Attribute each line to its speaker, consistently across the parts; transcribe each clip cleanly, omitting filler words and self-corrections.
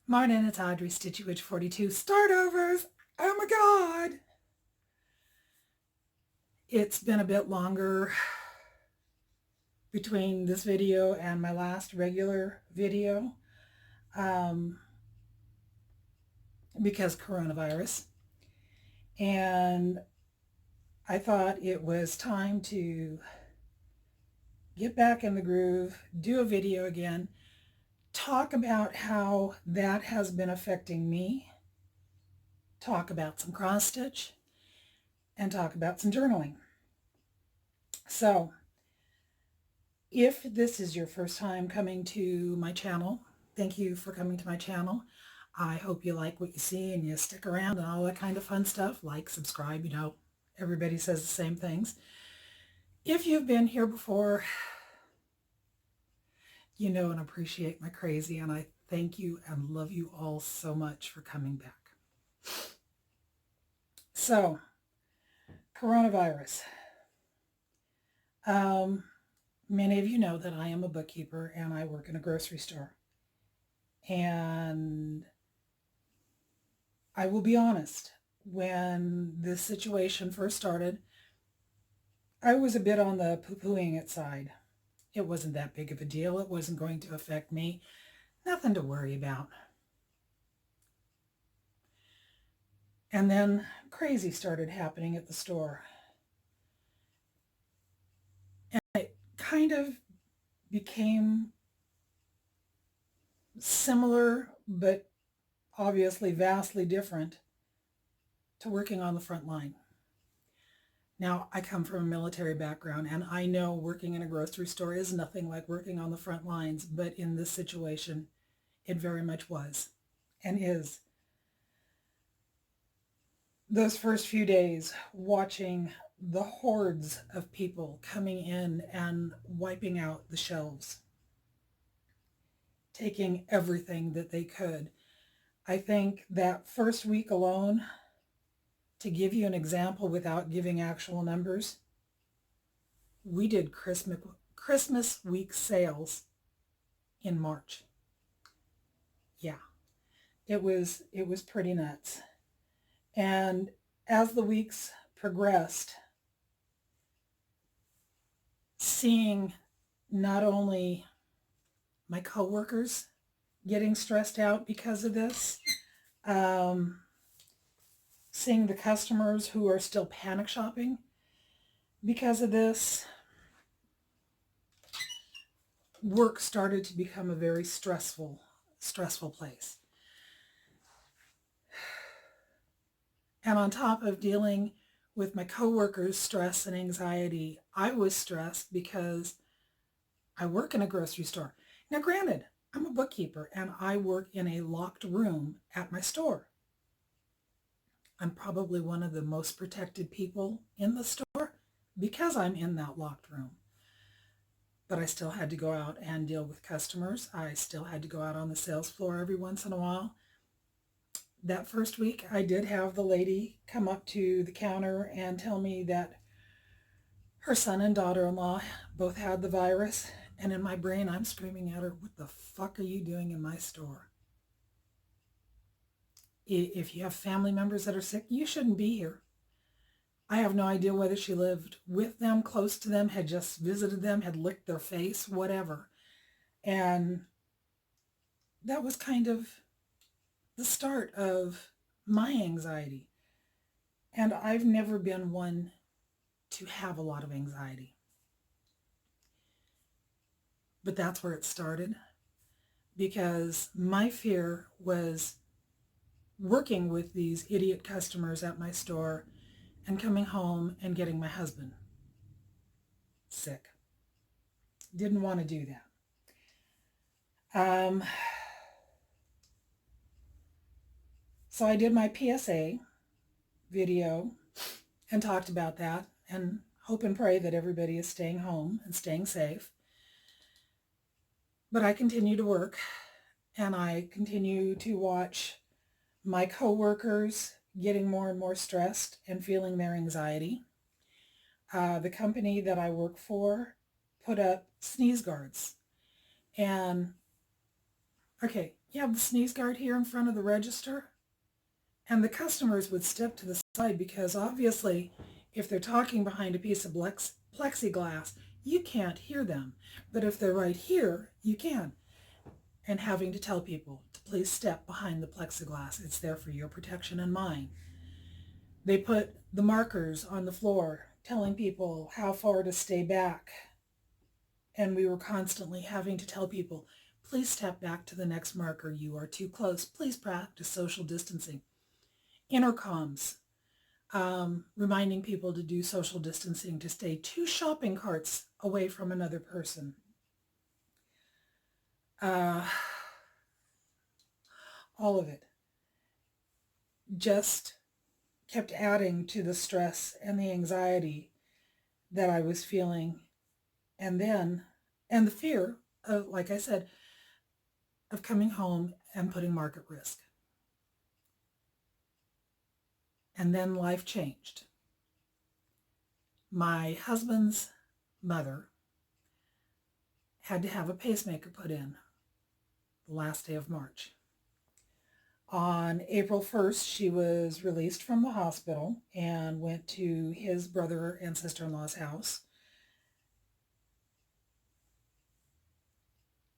Speaker 1: Morning, it's Audrey, Stitchy Witch 42. Startovers! Oh my God! It's been a bit longer between this video and my last regular video because coronavirus. And I thought it was time to get back in the groove, do a video again, talk about how that has been affecting me, talk about some cross stitch, and talk about some journaling. So if this is your first time coming to my channel, thank you for coming to my channel. I hope you like what you see and you stick around and all that kind of fun stuff. Like, subscribe, everybody says the same things. If you've been here before, you know and appreciate my crazy, and I thank you and love you all so much for coming back. So, coronavirus. Many of you know that I am a bookkeeper and I work in a grocery store. And I will be honest, when this situation first started, I was a bit on the poo-pooing it side. It wasn't that big of a deal. It wasn't going to affect me. Nothing to worry about. And then crazy started happening at the store. And it kind of became similar, but obviously vastly different to working on the front line. Now, I come from a military background, and I know working in a grocery store is nothing like working on the front lines, but in this situation, it very much was and is. Those first few days, watching the hordes of people coming in and wiping out the shelves, taking everything that they could. I think that first week alone, to give you an example without giving actual numbers, we did Christmas week sales in March. Yeah, it was pretty nuts. And as the weeks progressed, seeing not only my coworkers getting stressed out because of this, seeing the customers who are still panic shopping because of this, work started to become a very stressful place. And on top of dealing with my coworkers' stress and anxiety, I was stressed because I work in a grocery store. Now, granted, I'm a bookkeeper and I work in a locked room at my store. I'm probably one of the most protected people in the store because I'm in that locked room. But I still had to go out and deal with customers. I still had to go out on the sales floor every once in a while. That first week, I did have the lady come up to the counter and tell me that her son and daughter-in-law both had the virus. And in my brain, I'm screaming at her, what the fuck are you doing in my store? If you have family members that are sick, you shouldn't be here. I have no idea whether she lived with them, close to them, had just visited them, had licked their face, whatever. And that was kind of the start of my anxiety. And I've never been one to have a lot of anxiety. But that's where it started, because my fear was working with these idiot customers at my store and coming home and getting my husband sick. Didn't want to do that. So I did my PSA video and talked about that and hope and pray that everybody is staying home and staying safe. But I continue to work, and I continue to watch my coworkers getting more and more stressed and feeling their anxiety. The company that I work for put up sneeze guards, and Okay, you have the sneeze guard here in front of the register, and the customers would step to the side because obviously, if they're talking behind a piece of plexiglass, you can't hear them. But if they're right here, you can. And having to tell people to please step behind the plexiglass. It's there for your protection and mine. They put the markers on the floor telling people how far to stay back. And we were constantly having to tell people, please step back to the next marker. You are too close. Please practice social distancing. Intercoms, reminding people to do social distancing, to stay 2 shopping carts away from another person. All of it just kept adding to the stress and the anxiety that I was feeling. And the fear of, like I said, of coming home and putting Mark at risk. And then life changed. My husband's mother had to have a pacemaker put in the last day of March. On April 1st, she was released from the hospital and went to his brother and sister-in-law's house.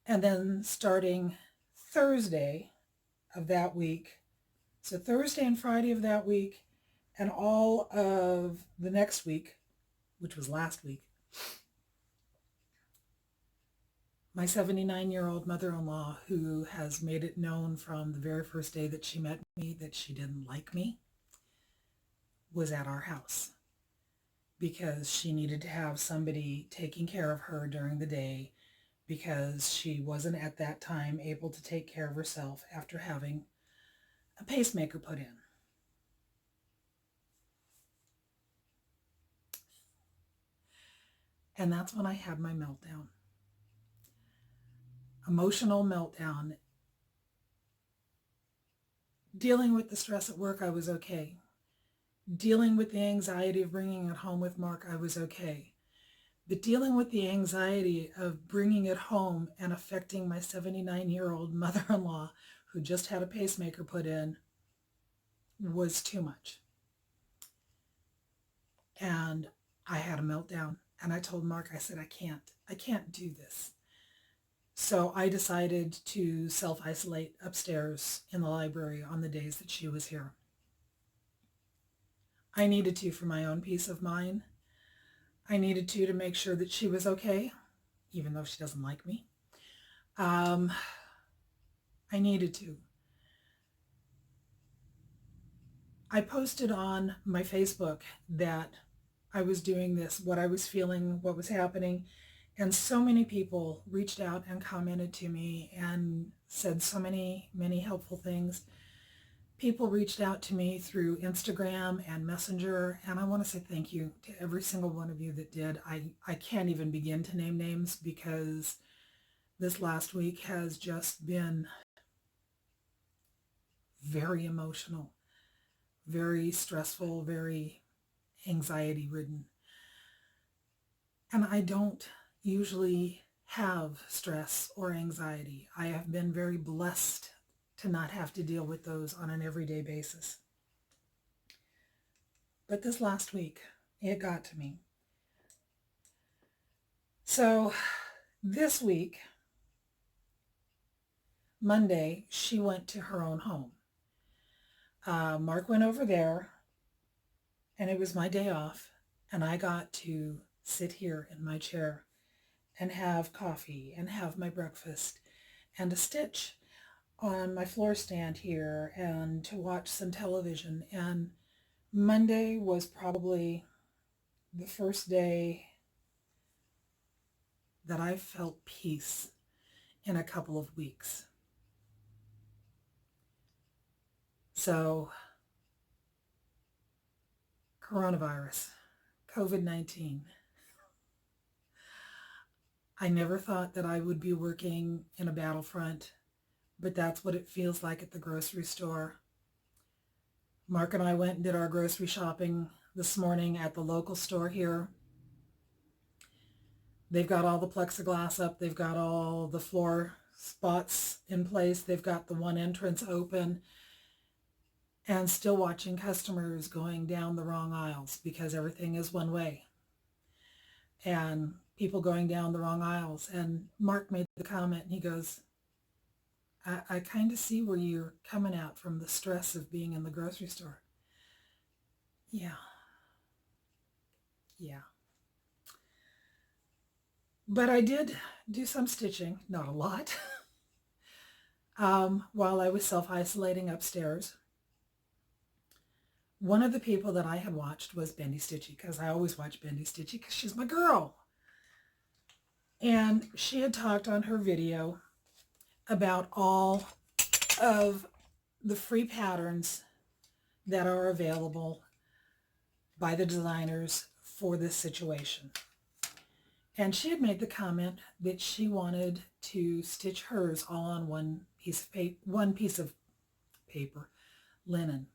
Speaker 1: And then starting Thursday of that week, so Thursday and Friday of that week, and all of the next week, which was last week, my 79-year-old mother-in-law, who has made it known from the very first day that she met me that she didn't like me, was at our house because she needed to have somebody taking care of her during the day because she wasn't at that time able to take care of herself after having a pacemaker put in. And that's when I had my meltdown. Emotional meltdown. Dealing with the stress at work, I was okay. Dealing with the anxiety of bringing it home with Mark, I was okay. But dealing with the anxiety of bringing it home and affecting my 79-year-old mother-in-law who just had a pacemaker put in was too much. And I had a meltdown. And I told Mark, I said, I can't do this. So I decided to self-isolate upstairs in the library on the days that she was here. I needed to for my own peace of mind. I needed to make sure that she was okay, even though she doesn't like me. I needed to. I posted on my Facebook that I was doing this, what I was feeling, what was happening. And so many people reached out and commented to me and said so many helpful things. People reached out to me through Instagram and Messenger, and I want to say thank you to every single one of you that did. I can't even begin to name names because this last week has just been very emotional, very stressful, very anxiety-ridden. And I don't usually have stress or anxiety. I have been very blessed to not have to deal with those on an everyday basis. But this last week, it got to me. So this week, Monday, she went to her own home. Mark went over there, and it was my day off, and I got to sit here in my chair and have coffee and have my breakfast and a stitch on my floor stand here and to watch some television. And Monday was probably the first day that I felt peace in a couple of weeks. So, coronavirus, COVID-19. I never thought that I would be working in a battlefront, but that's what it feels like at the grocery store. Mark and I went and did our grocery shopping this morning at the local store here. They've got all the plexiglass up. They've got all the floor spots in place. They've got the one entrance open, and still watching customers going down the wrong aisles because everything is one way. And people going down the wrong aisles. And Mark made the comment, and he goes, I kind of see where you're coming at from the stress of being in the grocery store. Yeah. Yeah. But I did do some stitching, not a lot, while I was self-isolating upstairs. One of the people that I had watched was Bendy Stitchy, because I always watch Bendy Stitchy because she's my girl. And she had talked on her video about all of the free patterns that are available by the designers for this situation. And she had made the comment that she wanted to stitch hers all on one piece of paper, linen.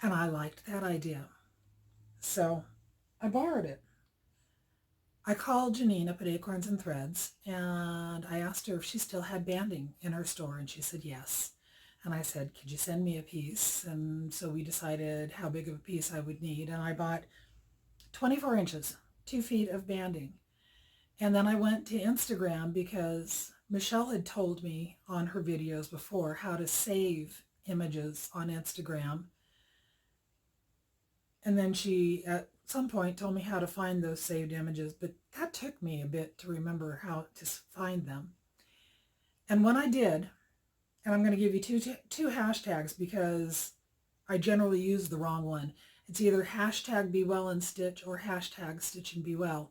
Speaker 1: And I liked that idea. So I borrowed it. I called Janine up at Acorns and Threads, and I asked her if she still had banding in her store, and she said yes. And I said, could you send me a piece? And so we decided how big of a piece I would need, and I bought 24 inches, 2 feet of banding. And then I went to Instagram because Michelle had told me on her videos before how to save images on Instagram. And then she, at some point, told me how to find those saved images, but that took me a bit to remember how to find them. And when I did, and I'm going to give you two hashtags because I generally use the wrong one. It's either hashtag Be Well and Stitch or hashtag Stitch and Be Well.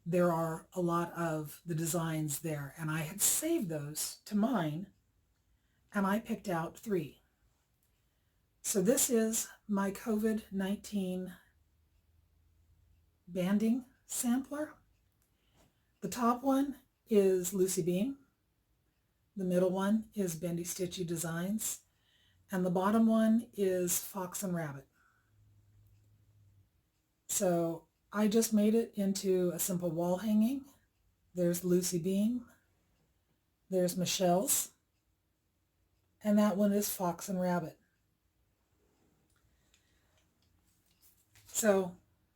Speaker 1: There are a lot of the designs there, and I had saved those to mine, and I picked out 3. So this is my COVID-19 banding sampler. The top one is Lucy Bean. The middle one is Bendy Stitchy Designs. And the bottom one is Fox and Rabbit. So I just made it into a simple wall hanging. There's Lucy Bean. There's Michelle's. And that one is Fox and Rabbit. So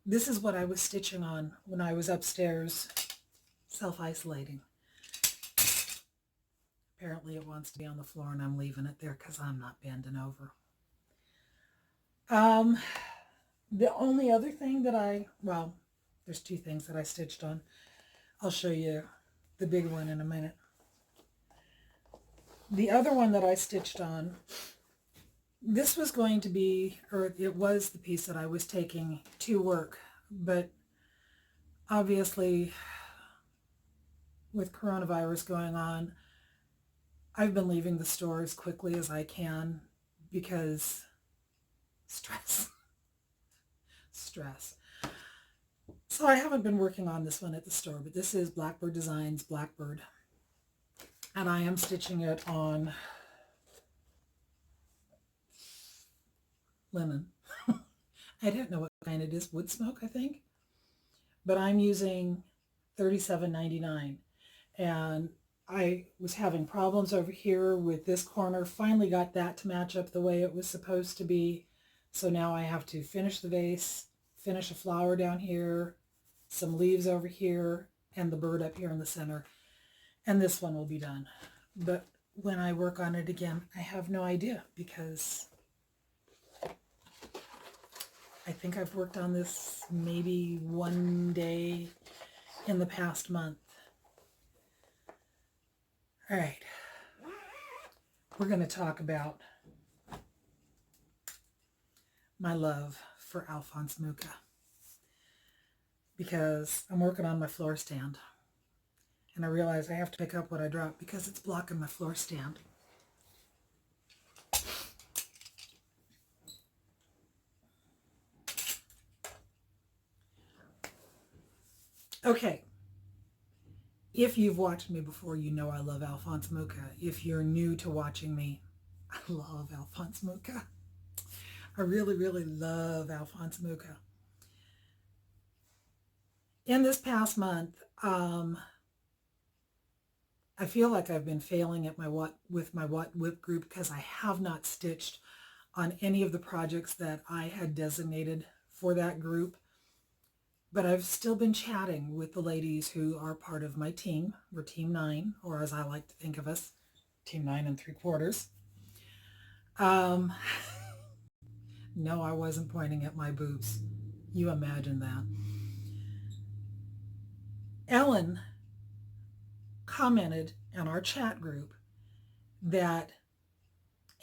Speaker 1: this is what I was stitching on when I was upstairs self-isolating. Apparently it wants to be on the floor, and I'm leaving it there because I'm not bending over. The only other thing that there's 2 things that I stitched on. I'll show you the big one in a minute. The other one that I stitched on, this was going to be, or it was the piece that I was taking to work, but obviously with coronavirus going on, I've been leaving the store as quickly as I can because stress. So I haven't been working on this one at the store, but this is Blackbird Designs Blackbird. And I am stitching it on linen. I don't know what kind it is, wood smoke, I think. But I'm using $37.99. And I was having problems over here with this corner. Finally got that to match up the way it was supposed to be. So now I have to finish the vase, finish a flower down here, some leaves over here, and the bird up here in the center. And this one will be done. But when I work on it again, I have no idea because I think I've worked on this maybe one day in the past month. All right. We're going to talk about my love for Alphonse Mucha because I'm working on my floor stand. And I realize I have to pick up what I dropped because it's blocking my floor stand. Okay. If you've watched me before, you know I love Alphonse Mucha. If you're new to watching me, I love Alphonse Mucha. I really, really love Alphonse Mucha. In this past month, I feel like I've been failing at my with my What Whip group because I have not stitched on any of the projects that I had designated for that group. But I've still been chatting with the ladies who are part of my team. We're Team 9, or as I like to think of us, Team 9 3/4. Um, no, I wasn't pointing at my boobs. You imagine that. Ellen commented in our chat group that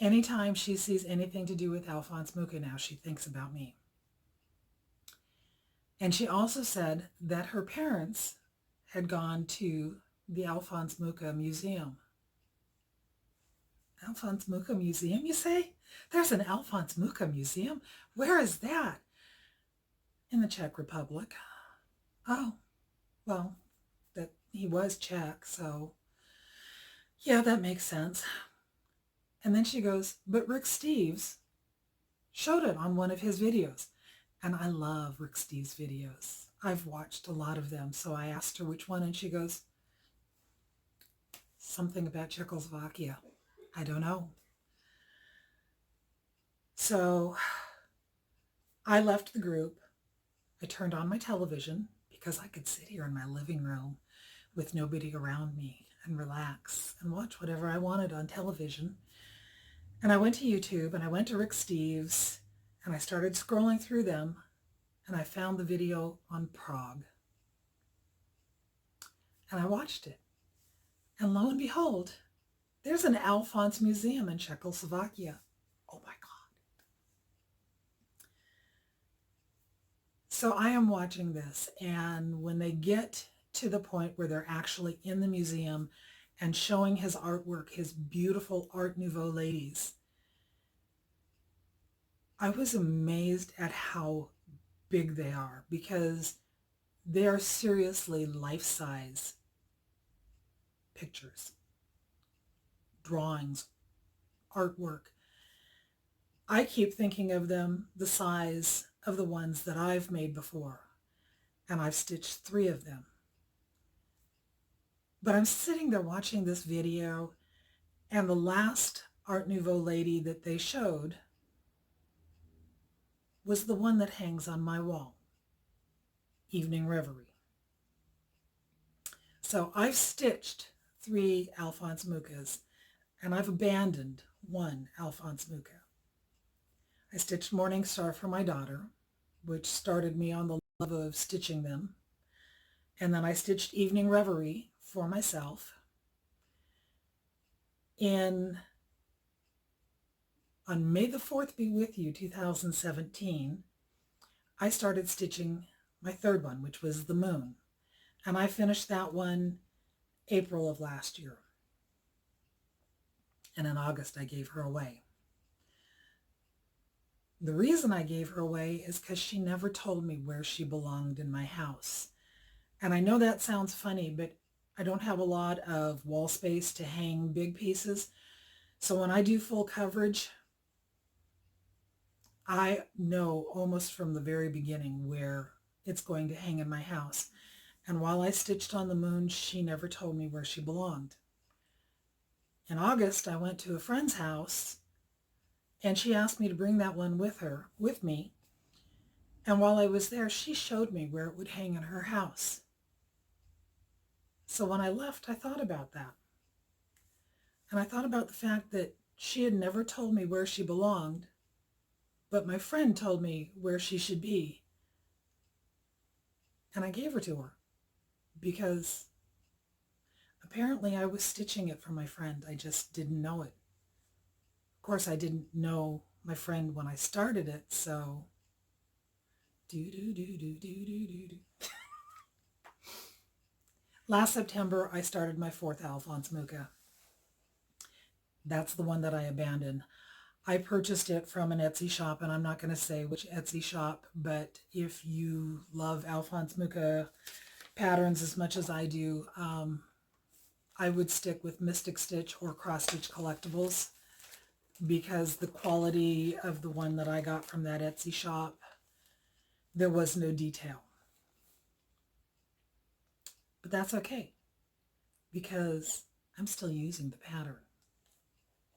Speaker 1: anytime she sees anything to do with Alphonse Mucha now, she thinks about me. And she also said that her parents had gone to the Alphonse Mucha Museum. Alphonse Mucha Museum, you say? There's an Alphonse Mucha Museum? Where is that? In the Czech Republic. Oh, well, that he was Czech, so yeah, that makes sense. And then she goes, but Rick Steves showed it on one of his videos. And I love Rick Steves' videos. I've watched a lot of them. So I asked her which one, and she goes, something about Czechoslovakia. I don't know. So I left the group. I turned on my television because I could sit here in my living room with nobody around me and relax and watch whatever I wanted on television. And I went to YouTube and I went to Rick Steves and I started scrolling through them and I found the video on Prague. And I watched it. And lo and behold, there's an Alphonse Museum in Czechoslovakia. Oh my God. So I am watching this, and when they get to the point where they're actually in the museum and showing his artwork, his beautiful Art Nouveau ladies, I was amazed at how big they are because they are seriously life-size pictures, drawings, artwork. I keep thinking of them the size of the ones that I've made before, and I've stitched 3 of them. But I'm sitting there watching this video, and the last Art Nouveau lady that they showed was the one that hangs on my wall, Evening Reverie. So I've stitched 3 Alphonse Muchas, and I've abandoned 1 Alphonse Mucha. I stitched Morning Star for my daughter, which started me on the love of stitching them. And then I stitched Evening Reverie for myself. On May the 4th Be With You, 2017, I started stitching my 3rd one, which was the moon. And I finished that one April of last year. And in August, I gave her away. The reason I gave her away is because she never told me where she belonged in my house. And I know that sounds funny, but I don't have a lot of wall space to hang big pieces. So when I do full coverage, I know almost from the very beginning where it's going to hang in my house. And while I stitched on the moon, she never told me where she belonged. In August, I went to a friend's house and she asked me to bring that one with me. And while I was there, she showed me where it would hang in her house. So when I left, I thought about that. And I thought about the fact that she had never told me where she belonged, but my friend told me where she should be. And I gave her to her because apparently I was stitching it for my friend. I just didn't know it. Of course, I didn't know my friend when I started it, so Last September, I started my 4th Alphonse Mucha. That's the one that I abandoned. I purchased it from an Etsy shop, and I'm not going to say which Etsy shop, but if you love Alphonse Mucha patterns as much as I do, I would stick with Mystic Stitch or Cross Stitch Collectibles because the quality of the one that I got from that Etsy shop, there was no detail. But that's okay because I'm still using the pattern,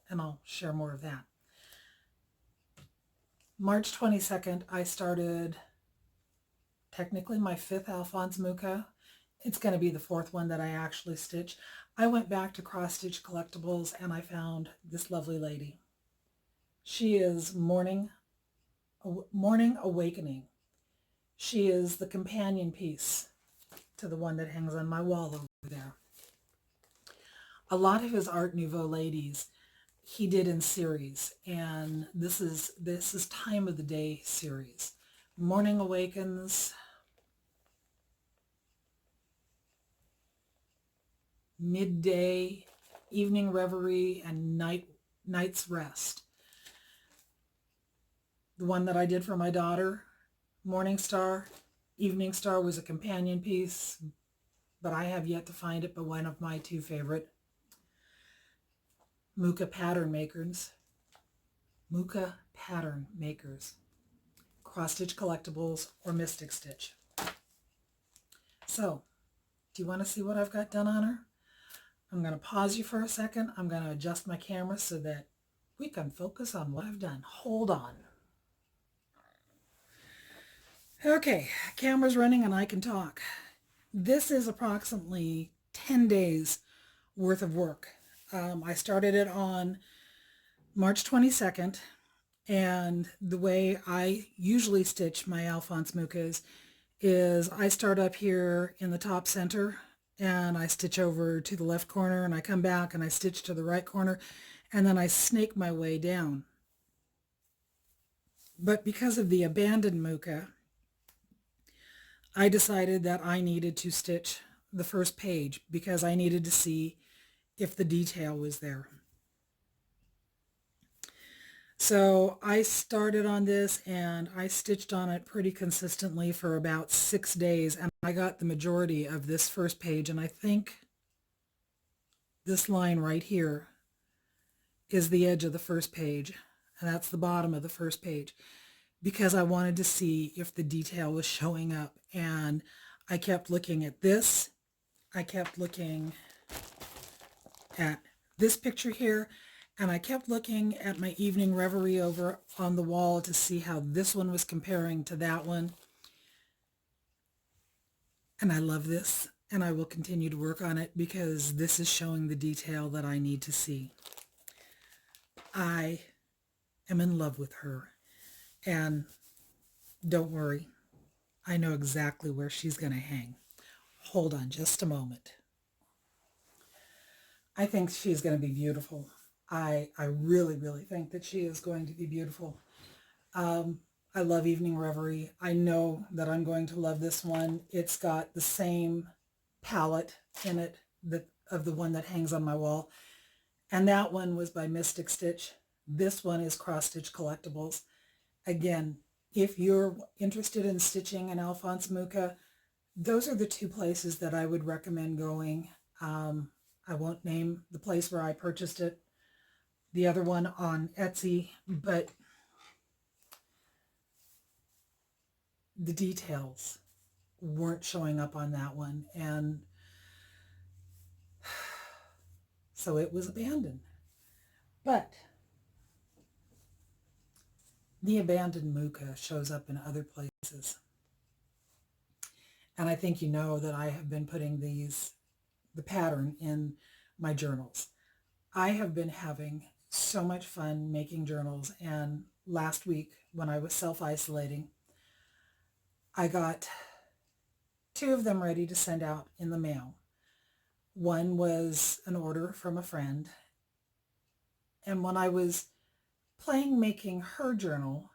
Speaker 1: and I'll share more of that. March 22nd, I started technically my 5th Alphonse Mucha. It's going to be the 4th one that I actually stitch. I went back to Cross Stitch Collectibles and I found this lovely lady. She is Morning Awakening. She is the companion piece to the one that hangs on my wall over there. A lot of his Art Nouveau ladies he did in series, and this is Time of the Day series. Morning Awakens, Midday, Evening Reverie, and Night's Rest. The one that I did for my daughter, Morning Star, Evening Star, was a companion piece, but I have yet to find it, but one of my 2 favorite Mucha pattern makers, Cross Stitch Collectibles or Mystic Stitch. So, do you want to see what I've got done on her? I'm going to pause you for a second. I'm going to adjust my camera so that we can focus on what I've done. Hold on. Okay, camera's running and I can talk. This is approximately 10 days worth of work. I started it on March 22nd, and the way I usually stitch my Alphonse Muchas is I start up here in the top center and I stitch over to the left corner and I come back and I stitch to the right corner and then I snake my way down. But because of the abandoned Mucha, I decided that I needed to stitch the first page because I needed to see if the detail was there. So I started on this and I stitched on it pretty consistently for about 6 days, and I got the majority of this first page, and I think this line right here is the edge of the first page, and that's the bottom of the first page, because I wanted to see if the detail was showing up. And I kept looking at this. I kept looking at this picture here, and I kept looking at my Evening Reverie over on the wall to see how this one was comparing to that one. And I love this, and I will continue to work on it because this is showing the detail that I need to see. I am in love with her, and don't worry, I know exactly where she's going to hang. Hold on just a moment. I think she's going to be beautiful. I really, really think that she is going to be beautiful. I love Evening Reverie. I know that I'm going to love this one. It's got the same palette in it of the one that hangs on my wall. And that one was by Mystic Stitch. This one is Cross Stitch Collectibles. Again, if you're interested in stitching an Alphonse Mucha, those are the 2 places that I would recommend going. I won't name the place where I purchased it, the other one on Etsy, but the details weren't showing up on that one, and so it was abandoned. But the abandoned Mucha shows up in other places. And I think you know that I have been putting the pattern in my journals. I have been having so much fun making journals, and last week when I was self-isolating, I got 2 of them ready to send out in the mail. One was an order from a friend, and when I was making her journal,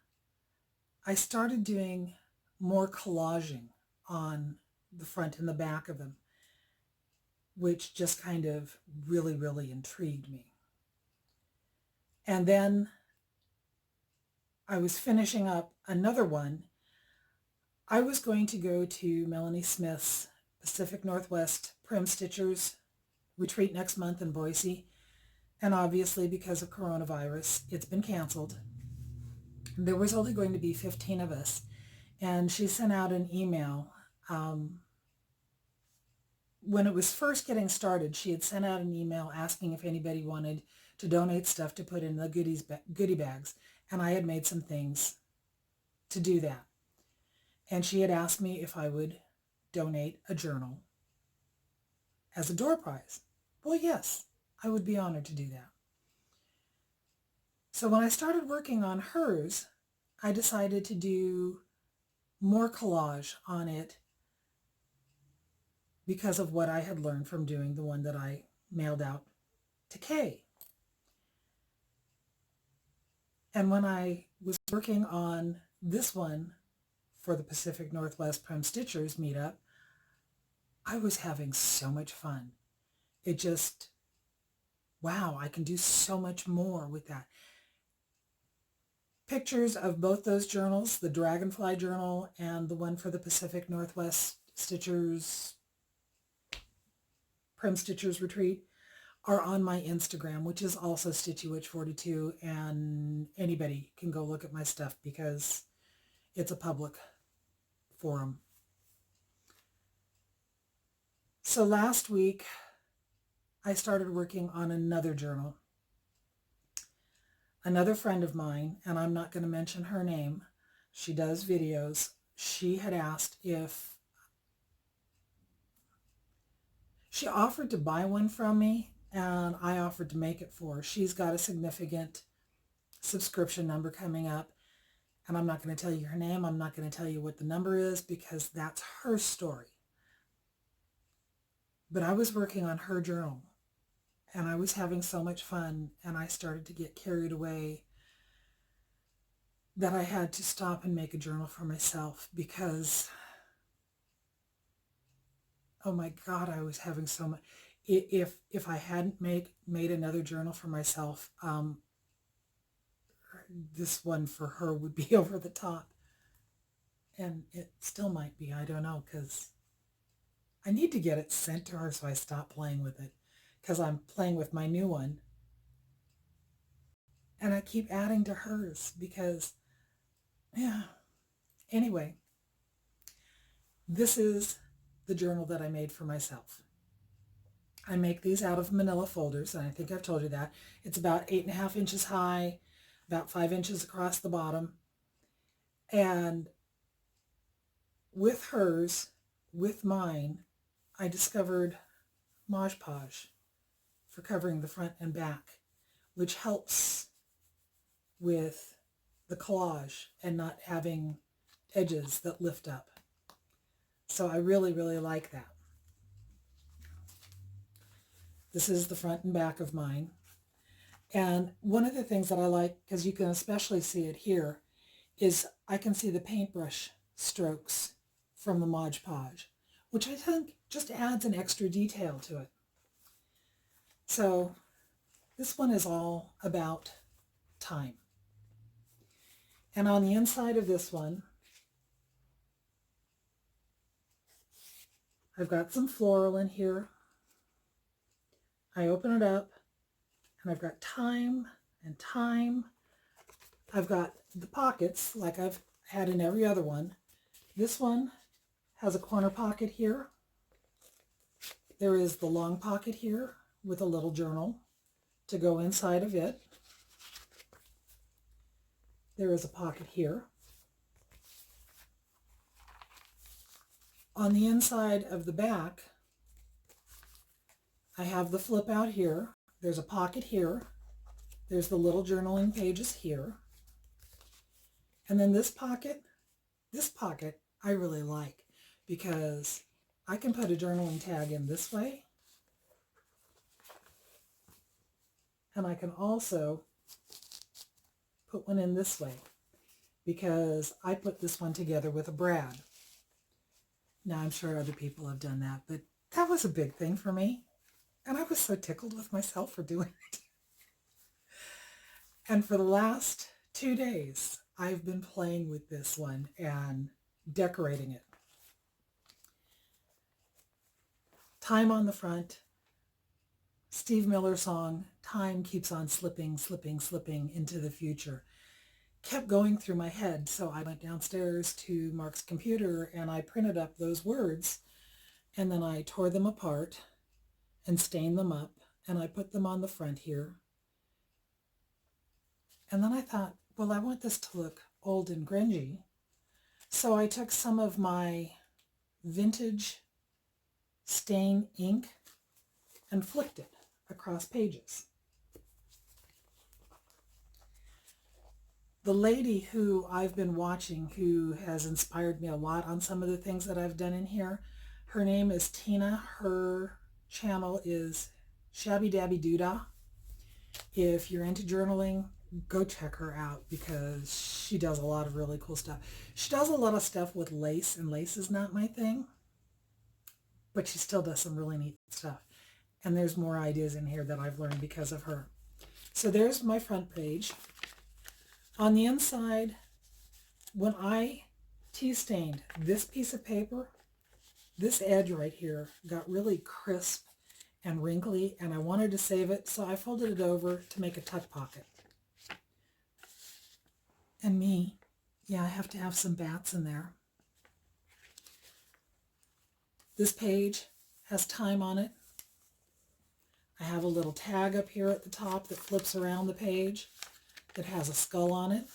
Speaker 1: I started doing more collaging on the front and the back of them, which just kind of really, really intrigued me. And then I was finishing up another one. I was going to go to Melanie Smith's Pacific Northwest Prim Stitchers retreat next month in Boise. And obviously, because of coronavirus, it's been canceled. There was only going to be 15 of us. And she sent out an email when it was first getting started, she had sent out an email asking if anybody wanted to donate stuff to put in the goodie bags. And I had made some things to do that. And she had asked me if I would donate a journal as a door prize. Well, yes, I would be honored to do that. So when I started working on hers, I decided to do more collage on it because of what I had learned from doing the one that I mailed out to Kay. And when I was working on this one for the Pacific Northwest Prem Stitchers meetup, I was having so much fun. It just, wow, I can do so much more with that. Pictures of both those journals, the Dragonfly journal and the one for the Pacific Northwest Stitchers Prem Stitchers Retreat, are on my Instagram, which is also StitchyWitch42, and anybody can go look at my stuff because it's a public forum. So last week, I started working on another journal. Another friend of mine, and I'm not going to mention her name, she does videos. She had asked if she offered to buy one from me, and I offered to make it for her. She's got a significant subscription number coming up, and I'm not going to tell you her name. I'm not going to tell you what the number is because that's her story. But I was working on her journal, and I was having so much fun, and I started to get carried away that I had to stop and make a journal for myself because, oh my God, I was having so much. If I hadn't made another journal for myself, this one for her would be over the top. And it still might be, I don't know, because I need to get it sent to her so I stop playing with it, because I'm playing with my new one. And I keep adding to hers because, yeah. Anyway, this is the journal that I made for myself. I make these out of manila folders, and I think I've told you that. It's about 8.5 inches high, about 5 inches across the bottom. And with hers, with mine, I discovered Mod Podge for covering the front and back, which helps with the collage and not having edges that lift up. So I really, really like that. This is the front and back of mine. And one of the things that I like, because you can especially see it here, is I can see the paintbrush strokes from the Mod Podge, which I think just adds an extra detail to it. So this one is all about time. And on the inside of this one, I've got some floral in here. I open it up, and I've got time and time. I've got the pockets like I've had in every other one. This one has a corner pocket here. There is the long pocket here with a little journal to go inside of it. There is a pocket here. On the inside of the back, I have the flip out here. There's a pocket here. There's the little journaling pages here. And then this pocket I really like because I can put a journaling tag in this way. And I can also put one in this way because I put this one together with a brad. Now I'm sure other people have done that, but that was a big thing for me. And I was so tickled with myself for doing it. And for the last 2 days, I've been playing with this one and decorating it. Time on the front. Steve Miller song, Time Keeps on Slipping, Slipping, Slipping into the Future. Kept going through my head, so I went downstairs to Mark's computer and I printed up those words and then I tore them apart and stained them up, and I put them on the front here. And then I thought, well, I want this to look old and grungy. So I took some of my vintage stain ink and flicked it across pages. The lady who I've been watching, who has inspired me a lot on some of the things that I've done in here, her name is Tina. Her channel is Shabby Dabby Doodah. If you're into journaling, go check her out because she does a lot of really cool stuff. She does a lot of stuff with lace, and lace is not my thing, but she still does some really neat stuff. And there's more ideas in here that I've learned because of her. So there's my front page. On the inside, when I tea stained this piece of paper, this edge right here got really crisp and wrinkly, and I wanted to save it, so I folded it over to make a tuck pocket. And me, yeah, I have to have some bats in there. This page has time on it. I have a little tag up here at the top that flips around the page that has a skull on it.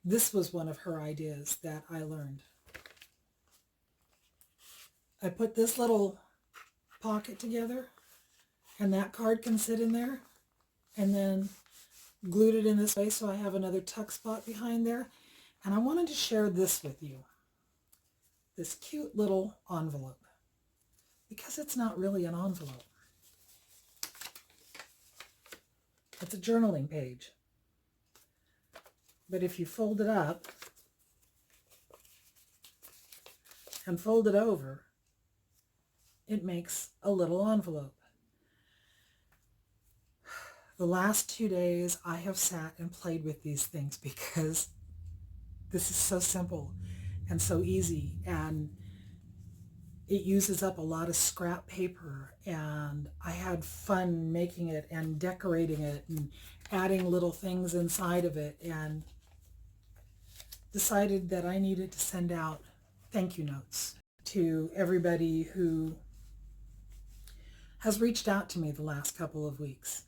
Speaker 1: This was one of her ideas that I learned. I put this little pocket together, and that card can sit in there, and then glued it in this way so I have another tuck spot behind there. And I wanted to share this with you, this cute little envelope, because it's not really an envelope. It's a journaling page. But if you fold it up and fold it over, it makes a little envelope. The last 2 days I have sat and played with these things because this is so simple and so easy, and it uses up a lot of scrap paper, and I had fun making it and decorating it and adding little things inside of it, and decided that I needed to send out thank you notes to everybody who has reached out to me the last couple of weeks.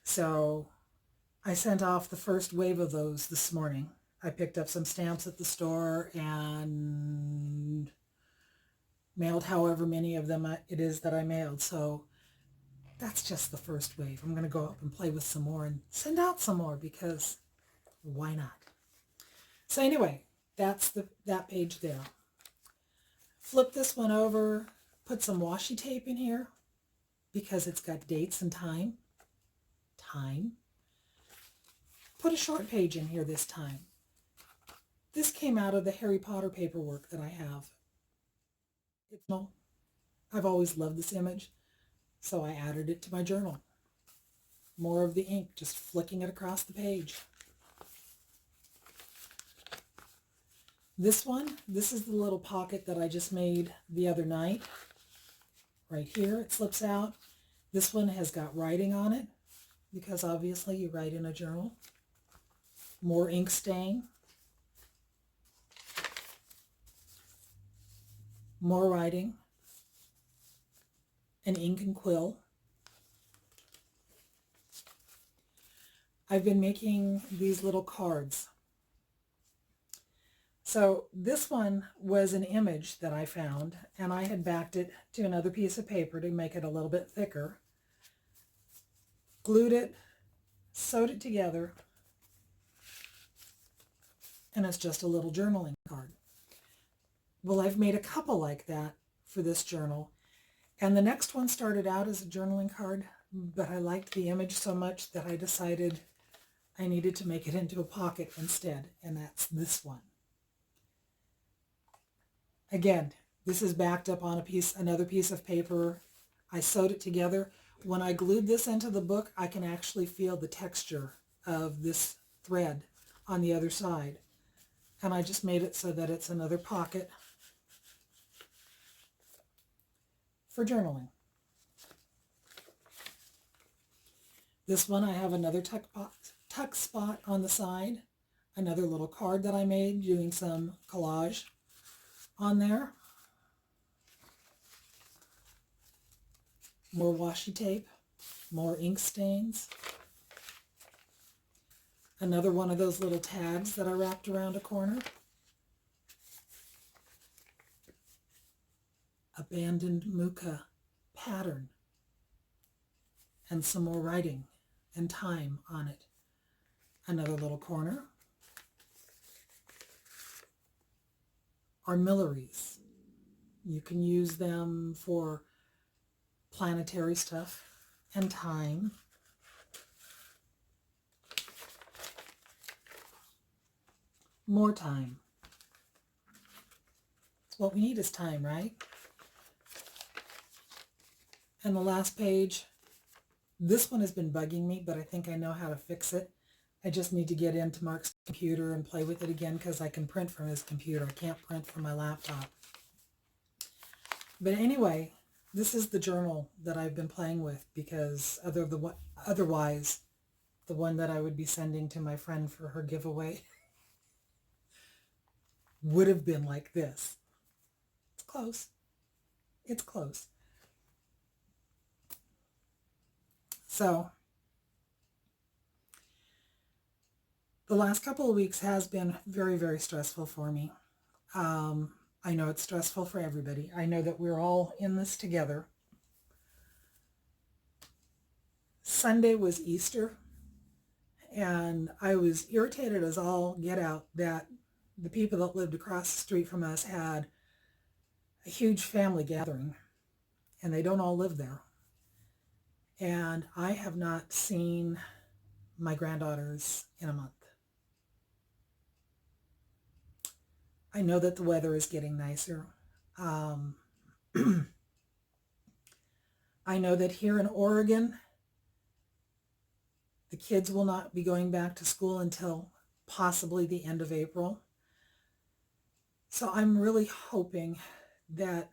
Speaker 1: So I sent off the first wave of those this morning. I picked up some stamps at the store and mailed however many of them it is that I mailed. So that's just the first wave. I'm going to go up and play with some more and send out some more because why not? So anyway, that's that page there. Flip this one over, put some washi tape in here because it's got dates and time. Put a short page in here this time. This came out of the Harry Potter paperwork that I have. I've always loved this image, so I added it to my journal. More of the ink, just flicking it across the page. This one, this is the little pocket that I just made the other night. Right here, it slips out. This one has got writing on it, because obviously you write in a journal. More ink stain. More writing. An ink and quill. I've been making these little cards. So this one was an image that I found, and I had backed it to another piece of paper to make it a little bit thicker. Glued it, sewed it together, and it's just a little journaling card. Well, I've made a couple like that for this journal, and the next one started out as a journaling card, but I liked the image so much that I decided I needed to make it into a pocket instead, and that's this one. Again, this is backed up on another piece of paper. I sewed it together. When I glued this into the book, I can actually feel the texture of this thread on the other side. And I just made it so that it's another pocket for journaling. This one I have another tuck spot on the side, another little card that I made doing some collage on there. more washi tape, more ink stains. Another one of those little tags that I wrapped around a corner. Abandoned Mucha pattern. And some more writing and time on it. Another little corner. Armillaries. You can use them for planetary stuff and time. More time. What we need is time, right? And the last page, this one has been bugging me, but I think I know how to fix it. I just need to get into Mark's computer and play with it again because I can print from his computer. I can't print from my laptop. But anyway, this is the journal that I've been playing with because otherwise, the one that I would be sending to my friend for her giveaway would have been like this. It's close. It's close. So, the last couple of weeks has been very, very stressful for me. I know it's stressful for everybody. I know that we're all in this together. Sunday was Easter, and I was irritated as all get out that the people that lived across the street from us had a huge family gathering, and they don't all live there. And I have not seen my granddaughters in a month. I know that the weather is getting nicer. I know that here in Oregon, the kids will not be going back to school until possibly the end of April. So I'm really hoping that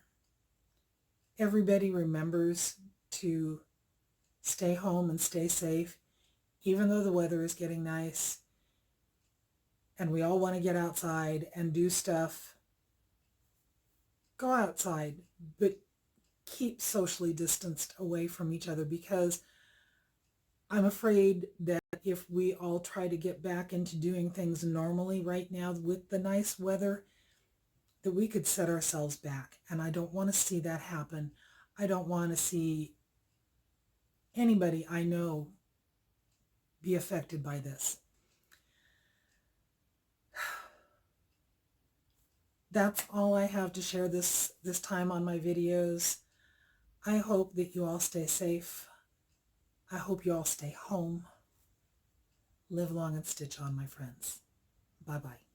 Speaker 1: everybody remembers to stay home and stay safe, even though the weather is getting nice and we all want to get outside and do stuff. Go outside, but keep socially distanced away from each other, because I'm afraid that if we all try to get back into doing things normally right now with the nice weather, that we could set ourselves back. And I don't want to see that happen. I don't want to see anybody I know be affected by this. That's all I have to share this time on my videos. I hope that you all stay safe. I hope you all stay home. Live long and stitch on, my friends. Bye-bye.